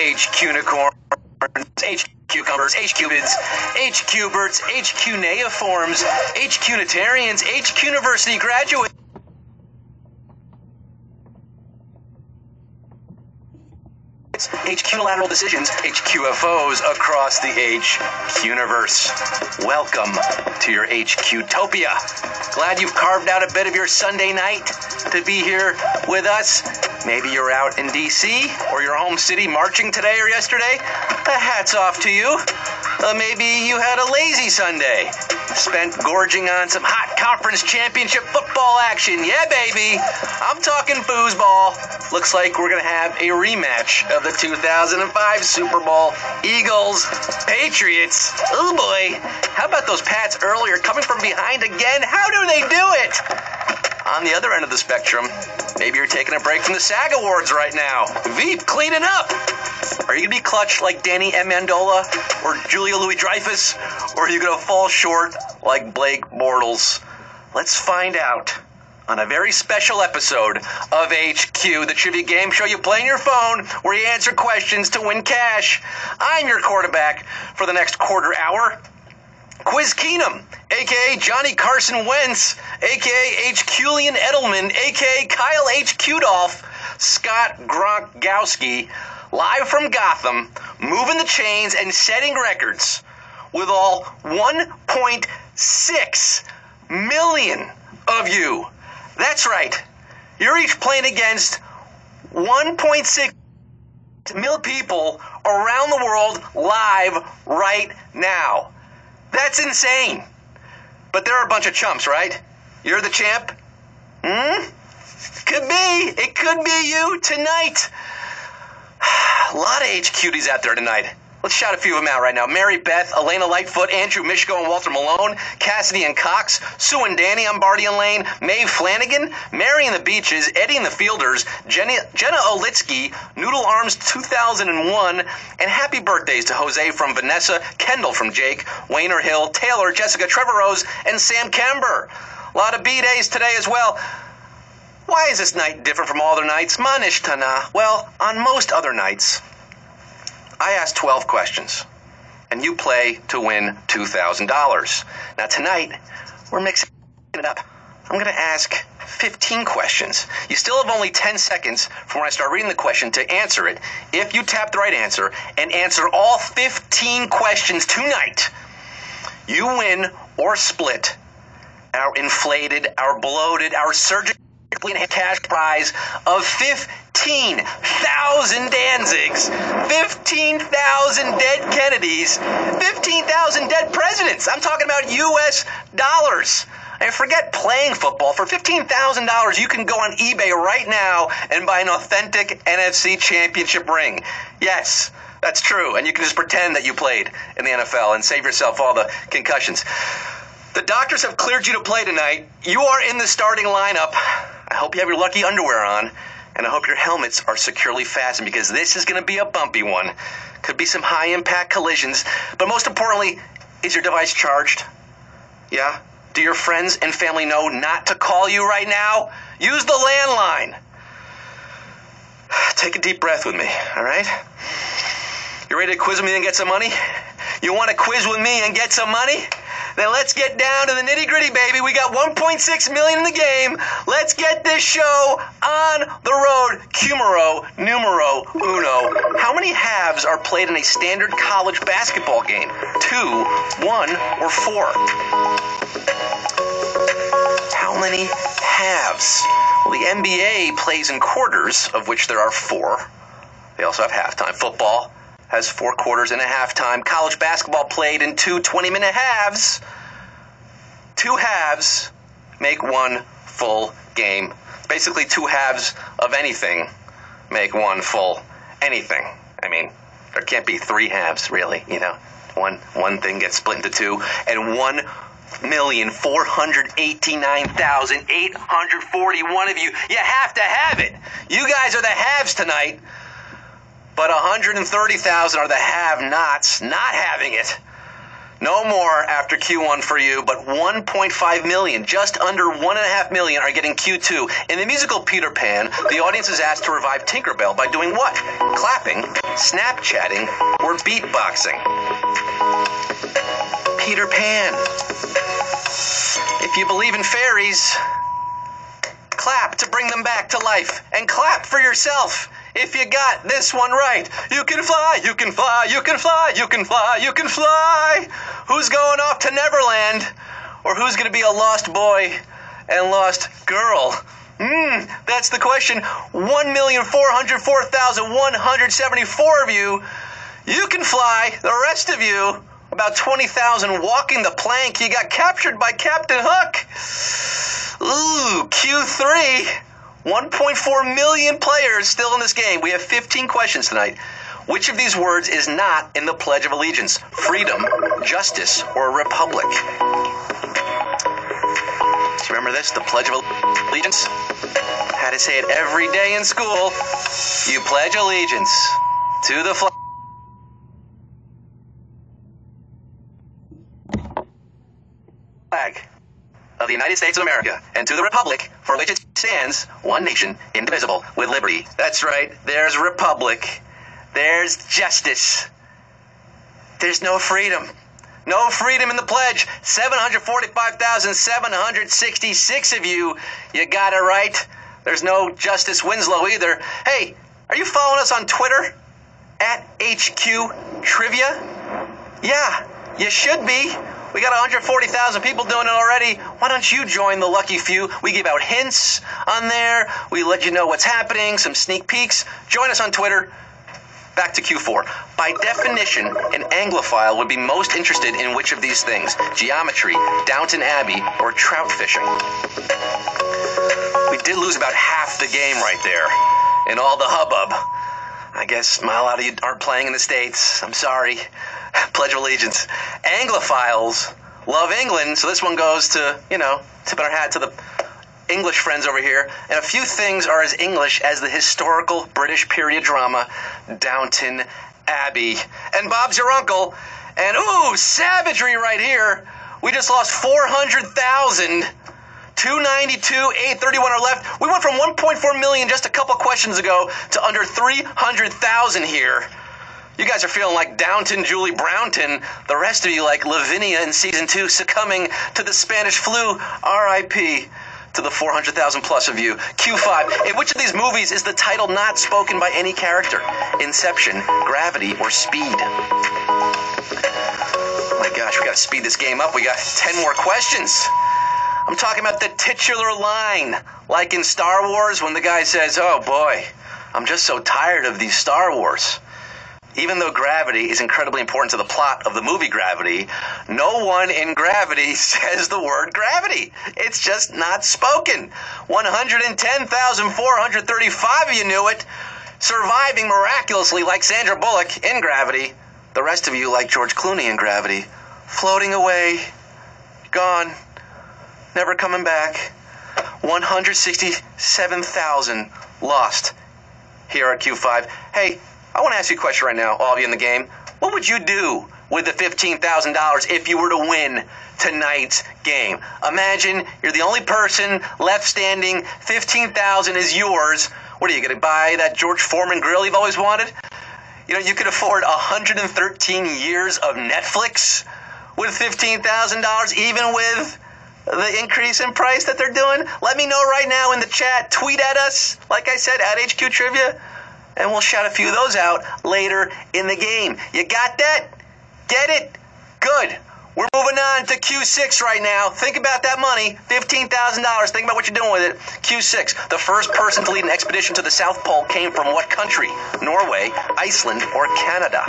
HQ unicorns, HQ cucumbers, HQ bids, HQ birds, HQ neiforms, HQ notarians, HQ university graduates. HQ unilateral decisions, HQFOs across the HQ universe. Welcome to your HQ-topia. Glad you've carved out a bit of your Sunday night to be here with us. Maybe you're out in D.C. or your home city marching today or yesterday. Hats off to you. Maybe you had a lazy Sunday, spent gorging on some hot conference championship football action. Yeah, baby. I'm talking foosball. Looks like we're going to have a rematch of the 2005 Super Bowl. Eagles, Patriots. Oh, boy. How about those Pats earlier coming from behind again? How do they do it? On the other end of the spectrum, maybe you're taking a break from the SAG Awards right now. Veep, cleaning up. Are you going to be clutch like Danny Amendola or Julia Louis-Dreyfus? Or are you going to fall short like Blake Bortles? Let's find out on a very special episode of HQ, the trivia game show you play on your phone where you answer questions to win cash. I'm your quarterback for the next quarter hour. Quiz Keenum, a.k.a. Johnny Carson Wentz, a.k.a. H. Julian Edelman, a.k.a. Kyle H. Kudolph, Scott Gronkowski, live from Gotham, moving the chains and setting records with all 1.6 million of you. That's right. You're each playing against 1.6 million people around the world live right now. That's insane. But there are a bunch of chumps, right? You're the champ? Could be. It could be you tonight. A lot of HQties out there tonight. Let's shout a few of them out right now. Mary Beth, Elena Lightfoot, Andrew Mishko and Walter Malone, Cassidy and Cox, Sue and Danny on Barty and Lane, Maeve Flanagan, Mary and the Beaches, Eddie and the Fielders, Jenna Olitsky, Noodle Arms 2001, and happy birthdays to Jose from Vanessa, Kendall from Jake, Wayner Hill, Taylor, Jessica, Trevor Rose, and Sam Kember. A lot of B-days today as well. Why is this night different from all other nights? Manish Tana. Well, on most other nights, I ask 12 questions, and you play to win $2,000. Now tonight, we're mixing it up. I'm going to ask 15 questions. You still have only 10 seconds from when I start reading the question to answer it. If you tap the right answer and answer all 15 questions tonight, you win or split our inflated, our bloated, our surgically enhanced cash prize of 15,000 Danzigs, 15,000 dead Kennedys, 15,000 dead presidents. I'm talking about U.S. dollars. And forget playing football. For $15,000, you can go on eBay right now and buy an authentic NFC championship ring. Yes, that's true. And you can just pretend that you played in the NFL and save yourself all the concussions. The doctors have cleared you to play tonight. You are in the starting lineup. I hope you have your lucky underwear on, and I hope your helmets are securely fastened because this is going to be a bumpy one. Could be some high-impact collisions, but most importantly, is your device charged? Yeah? Do your friends and family know not to call you right now? Use the landline. Take a deep breath with me, all right? You ready to quiz with me and get some money? You want to quiz with me and get some money? Then let's get down to the nitty-gritty, baby. We got 1.6 million in the game. Let's get this show on the road. Cumero, numero uno. How many halves are played in a standard college basketball game? 2, 1, or 4? How many halves? Well, the NBA plays in quarters, of which there are 4. They also have halftime. Football has 4 quarters and a halftime. College basketball played in 2 20-minute halves. 2 halves make 1 full game. Basically, 2 halves of anything make 1 full anything. I mean, there can't be 3 halves, really, you know. One thing gets split into 2, and 1,489,841 of you have to have it. You guys are the haves tonight. But 130,000 are the have-nots, not having it. No more after Q1 for you, but 1.5 million, just under 1.5 million are getting Q2. In the musical Peter Pan, the audience is asked to revive Tinkerbell by doing what? Clapping, Snapchatting, or beatboxing. Peter Pan. If you believe in fairies, clap to bring them back to life, and clap for yourself if you got this one right. You can fly, you can fly, you can fly, you can fly, you can fly. Who's going off to Neverland? Or who's going to be a lost boy and lost girl? That's the question. 1,404,174 of you can fly. The rest of you, about 20,000 walking the plank, you got captured by Captain Hook. Ooh, Q3. 1.4 million players still in this game. We have 15 questions tonight. Which of these words is not in the Pledge of Allegiance? Freedom, justice, or republic? Do you remember this? The Pledge of Allegiance? Had to say it every day in school. You pledge allegiance to the flag of the United States of America, and to the republic for which it stands, one nation, indivisible, with liberty. That's right, there's republic. There's justice. There's no freedom. No freedom in the pledge. 745,766 of you got it right. There's no Justice Winslow either. Hey, are you following us on Twitter? @HQ Trivia? Yeah, you should be. We got 140,000 people doing it already. Why don't you join the lucky few? We give out hints on there. We let you know what's happening, some sneak peeks. Join us on Twitter. Back to Q4. By definition, an Anglophile would be most interested in which of these things? Geometry, Downton Abbey, or trout fishing? We did lose about half the game right there in all the hubbub. I guess a lot of you aren't playing in the States. I'm sorry. Pledge of Allegiance. Anglophiles love England, so this one goes to, tipping our hat to the English friends over here. And a few things are as English as the historical British period drama Downton Abbey. And Bob's your uncle. And ooh, savagery right here. We just lost 400,000. 292, 831 are left. We went from 1.4 million just a couple questions ago to under 300,000 here. You guys are feeling like Downton Julie Brownton. The rest of you like Lavinia in season 2 succumbing to the Spanish flu. R.I.P. to the 400,000 plus of you. Q5. In which of these movies is the title not spoken by any character? Inception, Gravity, or Speed? Oh my gosh, we gotta speed this game up. We got 10 more questions. I'm talking about the titular line, like in Star Wars when the guy says, "Oh boy, I'm just so tired of these Star Wars." Even though Gravity is incredibly important to the plot of the movie Gravity, no one in Gravity says the word gravity. It's just not spoken. 110,435 of you knew it, surviving miraculously like Sandra Bullock in Gravity. The rest of you like George Clooney in Gravity, floating away, gone, never coming back. 167,000 lost here at Q5. Hey, I want to ask you a question right now, all of you in the game. What would you do with the $15,000 if you were to win tonight's game? Imagine you're the only person left standing. 15,000 is yours. What are you going to buy? That George Foreman grill you've always wanted? You could afford 113 years of Netflix with $15,000, even with the increase in price that they're doing. Let me know right now in the chat. Tweet at us, like I said, at HQ Trivia. And we'll shout a few of those out later in the game. You got that? Get it? Good. We're moving on to Q6 right now. Think about that money, $15,000. Think about what you're doing with it. Q6. The first person to lead an expedition to the South Pole came from what country? Norway, Iceland, or Canada?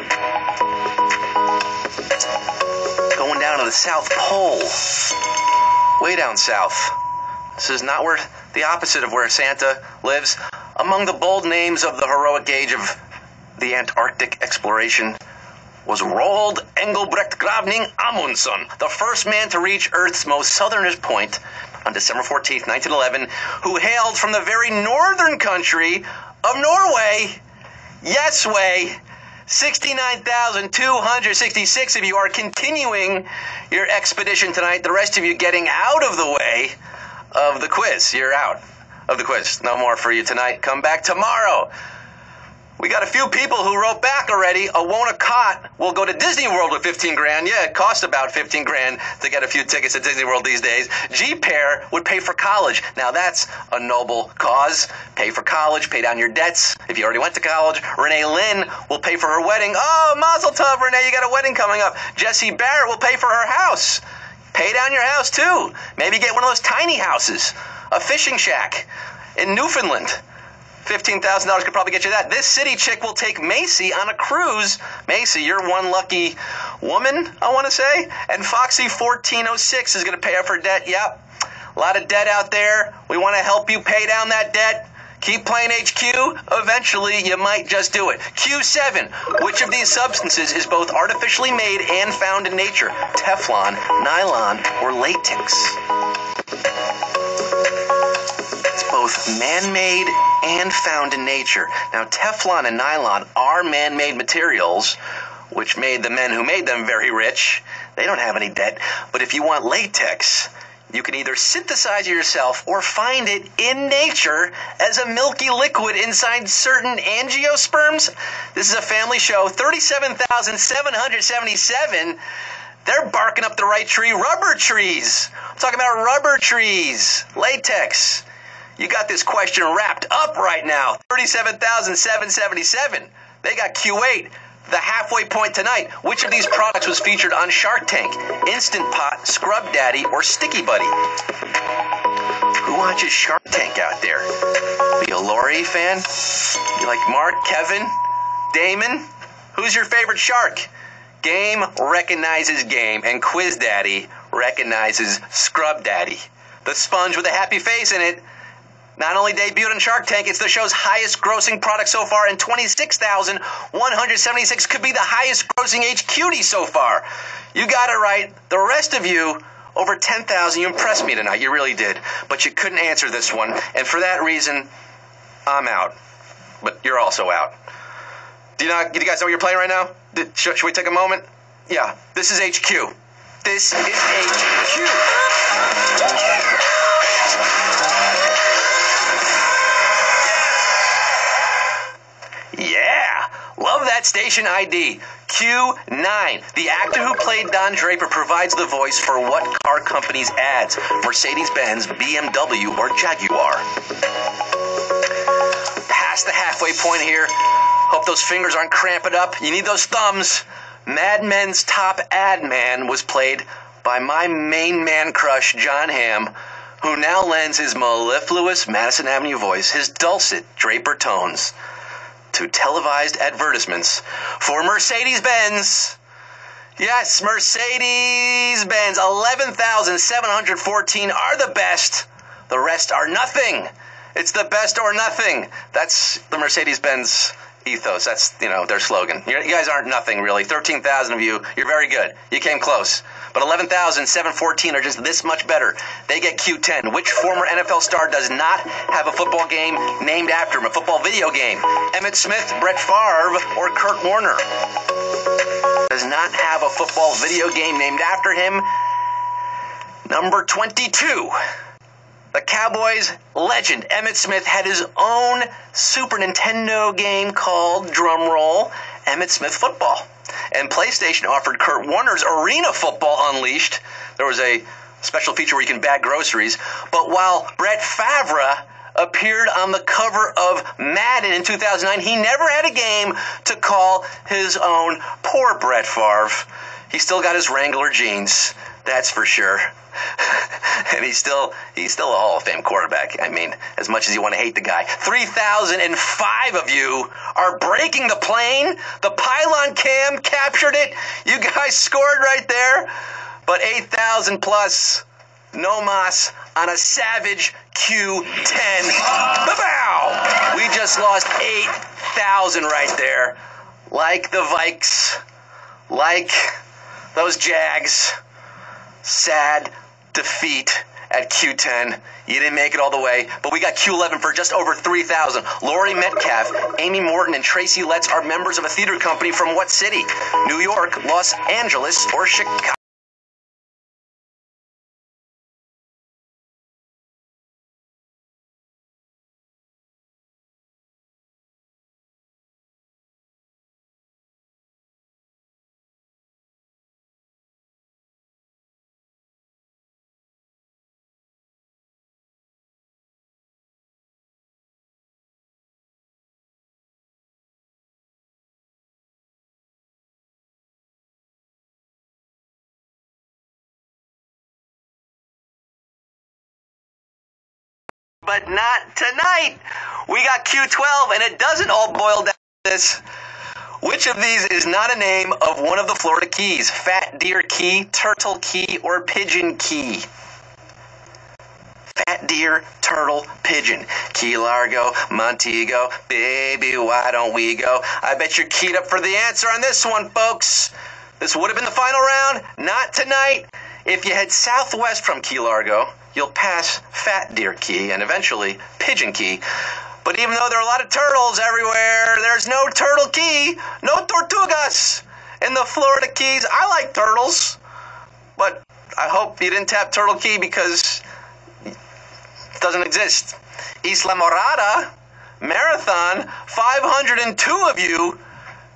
Going down to the South Pole. Way down south. This is not where the opposite of where Santa lives. Among the bold names of the heroic age of the Antarctic exploration was Roald Engelbrecht Gravning Amundsen, the first man to reach Earth's most southernmost point on December 14th, 1911, who hailed from the very northern country of Norway. Yes way. 69,266 of you are continuing your expedition tonight. The rest of you getting out of the way of the quiz. You're out of the quiz. No more for you tonight. Come back tomorrow. We got a few people who wrote back already. Awona Cott will go to Disney World with 15 grand. Yeah, it costs about 15 grand to get a few tickets to Disney World these days. G-Pair would pay for college. Now that's a noble cause. Pay for college, pay down your debts if you already went to college. Renee Lynn will pay for her wedding. Oh, mazel tov, Renee, you got a wedding coming up. Jessie Barrett will pay for her house. Pay down your house too. Maybe get one of those tiny houses, a fishing shack in Newfoundland. $15,000 could probably get you that. This city chick will take Macy on a cruise. Macy, you're one lucky woman, I want to say. And Foxy 1406 is going to pay off her debt. Yep. A lot of debt out there. We want to help you pay down that debt. Keep playing HQ. Eventually, you might just do it. Q7. Which of these substances is both artificially made and found in nature? Teflon, nylon, or latex? Both man-made and found in nature. Now, Teflon and nylon are man-made materials, which made the men who made them very rich. They don't have any debt. But if you want latex, you can either synthesize it yourself or find it in nature as a milky liquid inside certain angiosperms. This is a family show. 37,777. They're barking up the right tree. Rubber trees. I'm talking about rubber trees. Latex. You got this question wrapped up right now. 37,777. They got Q8. The halfway point tonight. Which of these products was featured on Shark Tank? Instant Pot, Scrub Daddy, or Sticky Buddy? Who watches Shark Tank out there? Are you a Lori fan? You like Mark, Kevin, Damon? Who's your favorite shark? Game recognizes game, and Quiz Daddy recognizes Scrub Daddy. The sponge with a happy face in it. Not only debuted on Shark Tank, it's the show's highest grossing product so far, and 26,176 could be the highest grossing HQD so far. You got it right. The rest of you, over 10,000, you impressed me tonight. You really did. But you couldn't answer this one, and for that reason, I'm out. But you're also out. Do you guys know what you're playing right now? Should we take a moment? Yeah, this is HQ. This is HQ. Yeah, love that station ID. Q9. The actor who played Don Draper provides the voice for what car company's ads? Mercedes-Benz, BMW, or Jaguar? Past the halfway point here. Hope those fingers aren't cramping up. You need those thumbs. Mad Men's top ad man was played by my main man crush, John Hamm, who now lends his mellifluous Madison Avenue voice, his dulcet Draper tones, to televised advertisements for Mercedes-Benz. Yes, Mercedes-Benz. 11,714 are the best. The rest are nothing. It's the best or nothing. That's the Mercedes-Benz ethos. That's, their slogan. You guys aren't nothing, really. 13,000 of you, you're very good. You came close. But 11,714 are just this much better. They get Q10. Which former NFL star does not have a football game named after him? A football video game? Emmitt Smith, Brett Favre, or Kurt Warner? Does not have a football video game named after him. Number 22. The Cowboys legend Emmitt Smith had his own Super Nintendo game called, drumroll, Emmitt Smith Football. And PlayStation offered Kurt Warner's Arena Football Unleashed. There was a special feature where you can bag groceries. But while Brett Favre appeared on the cover of Madden in 2009, he never had a game to call his own. Poor Brett Favre. He still got his Wrangler jeans, that's for sure. And he's still a Hall of Fame quarterback. I mean, as much as you want to hate the guy. 3,005 of you are breaking the plane. The pylon cam captured it. You guys scored right there. But 8,000 plus, no mas on a savage Q10. Bow! We just lost 8,000 right there. Like the Vikes. Like those Jags. Sad defeat at Q10. You didn't make it all the way, but we got Q11 for just over 3,000. Laurie Metcalf, Amy Morton, and Tracy Letts are members of a theater company from what city? New York, Los Angeles, or Chicago? But not tonight. We got Q12, and it doesn't all boil down to this. Which of these is not a name of one of the Florida Keys? Fat Deer Key, Turtle Key, or Pigeon Key? Fat Deer, Turtle, Pigeon. Key Largo, Montego, baby, why don't we go? I bet you're keyed up for the answer on this one, folks. This would have been the final round. Not tonight. If you head southwest from Key Largo, you'll pass Fat Deer Key and eventually Pigeon Key. But even though there are a lot of turtles everywhere, there's no Turtle Key, no tortugas in the Florida Keys. I like turtles, but I hope you didn't tap Turtle Key because it doesn't exist. Isla Morada, Marathon, 502 of you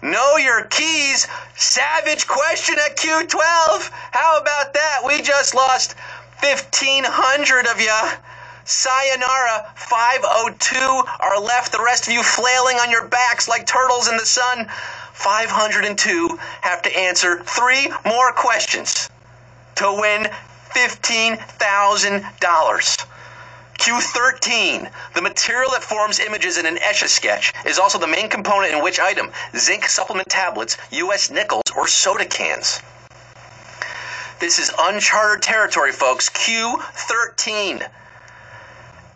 know your keys. Savage question at Q12. How about that? We just lost 1,500 of you. Sayonara, 502 are left. The rest of you flailing on your backs like turtles in the sun. 502 have to answer 3 more questions to win $15,000. Q13, the material that forms images in an Etch-a-Sketch is also the main component in which item? Zinc supplement tablets, U.S. nickels, or soda cans? This is uncharted territory, folks. Q13.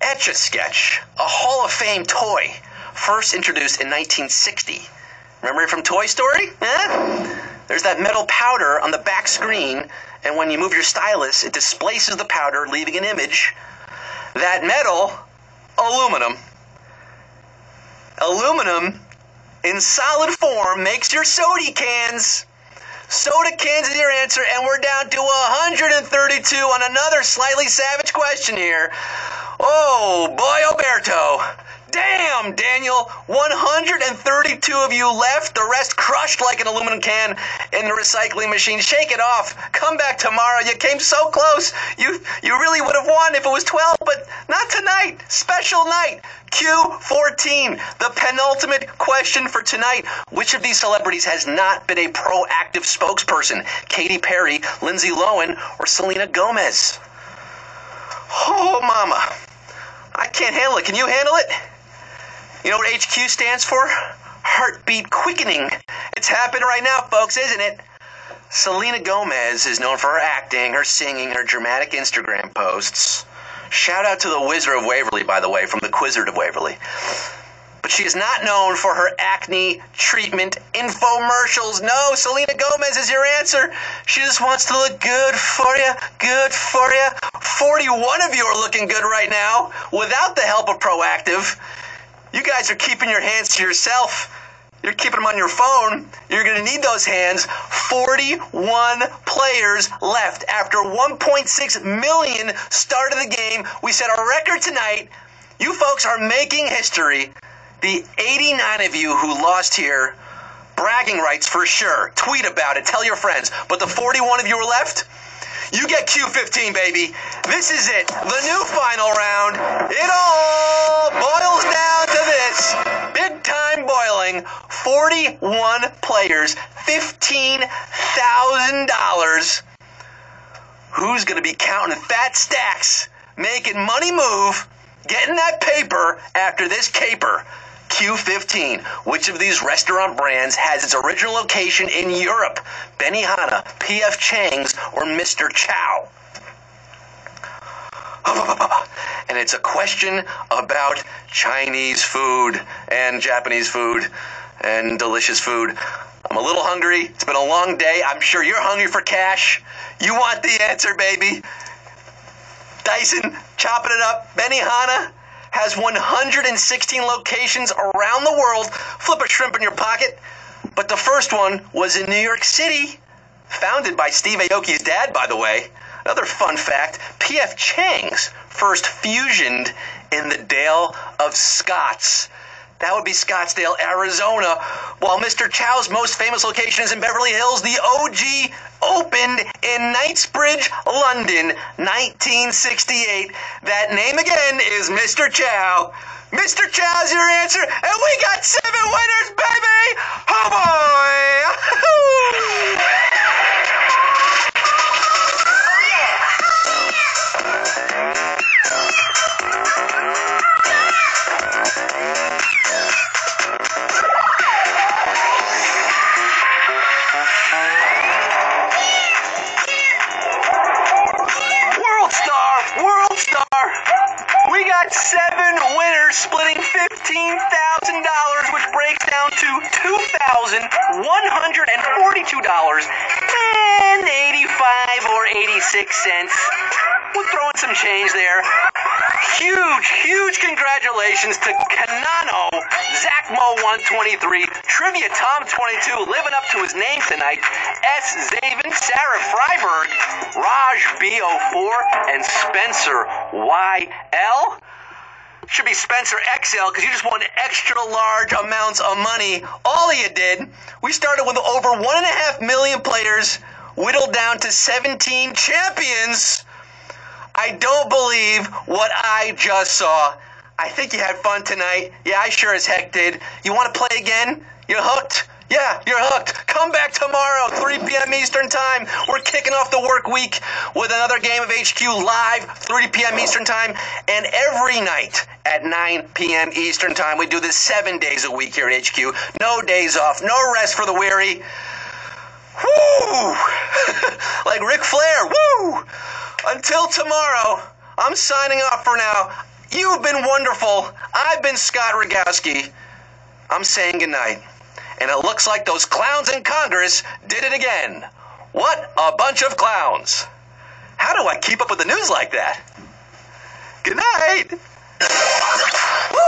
Etch-a-Sketch, a Hall of Fame toy, first introduced in 1960. Remember it from Toy Story? There's that metal powder on the back screen, and when you move your stylus, it displaces the powder, leaving an image. That metal, aluminum. Aluminum, in solid form, makes your soda cans. Soda cans is your answer, and we're down to 132 on another slightly savage question here. Oh, boy, Alberto. Damn, Daniel. 132 of you left. The rest crushed like an aluminum can in the recycling machine. Shake it off. Come back tomorrow. You came so close. You really would have won if it was 12, but not tonight. Special night. Q14, the penultimate question for tonight. Which of these celebrities has not been a proactive spokesperson? Katy Perry, Lindsay Lohan, or Selena Gomez? Oh, mama. I can't handle it. Can you handle it? You know what HQ stands for? Heartbeat quickening. It's happening right now, folks, isn't it? Selena Gomez is known for her acting, her singing, her dramatic Instagram posts. Shout out to the Wizard of Waverly, by the way, from the Quizzard of Waverly. But she is not known for her acne treatment infomercials. No, Selena Gomez is your answer. She just wants to look good for you, good for you. 41 of you are looking good right now without the help of Proactive. You guys are keeping your hands to yourself. You're keeping them on your phone. You're going to need those hands. 41 players left after 1.6 million start of the game. We set a record tonight. You folks are making history. The 89 of you who lost here, bragging rights for sure. Tweet about it. Tell your friends. But the 41 of you who are left, you get Q15, baby. This is it. The new final round. It all boils down to this. Big time boiling. 41 players. $15,000. Who's going to be counting fat stacks, making money move, getting that paper after this caper? Q15. Which of these restaurant brands has its original location in Europe? Benihana, P.F. Chang's, or Mr. Chow? And it's a question about Chinese food and Japanese food and delicious food. I'm a little hungry. It's been a long day. I'm sure you're hungry for cash. You want the answer, baby. Dyson, chopping it up. Benihana has 116 locations around the world. Flip a shrimp in your pocket. But the first one was in New York City, founded by Steve Aoki's dad, by the way. Another fun fact, P.F. Chang's first fusioned in the Dale of Scots. That would be Scottsdale, Arizona. While Mr. Chow's most famous location is in Beverly Hills, the OG opened in Knightsbridge, London, 1968. That name again is Mr. Chow. Mr. Chow's your answer, and we got 7 winners, baby! Oh boy! World Star! We got 7 winners splitting $15,000, which breaks down to $2,142.85 or 86 cents. We're throwing some change there. Huge congratulations to Kanano, Zachmo123, Trivia Tom22, living up to his name tonight, S. Zaven, Sarah Freiberg, Raj B04, and Spencer YL. Should be Spencer XL because you just won extra large amounts of money. All of you did. We started with over 1.5 million players, whittled down to 17 champions. I don't believe what I just saw. I think you had fun tonight. Yeah, I sure as heck did. You want to play again? You hooked? Yeah, you're hooked. Come back tomorrow, 3 p.m. Eastern Time. We're kicking off the work week with another game of HQ live, 3 p.m. Eastern Time. And every night at 9 p.m. Eastern Time, we do this 7 days a week here at HQ. No days off, no rest for the weary. Woo! Like Ric Flair, woo! Until tomorrow, I'm signing off for now. You've been wonderful. I've been Scott Rogowski. I'm saying goodnight. And it looks like those clowns in Congress did it again. What a bunch of clowns. How do I keep up with the news like that? Good night. Woo!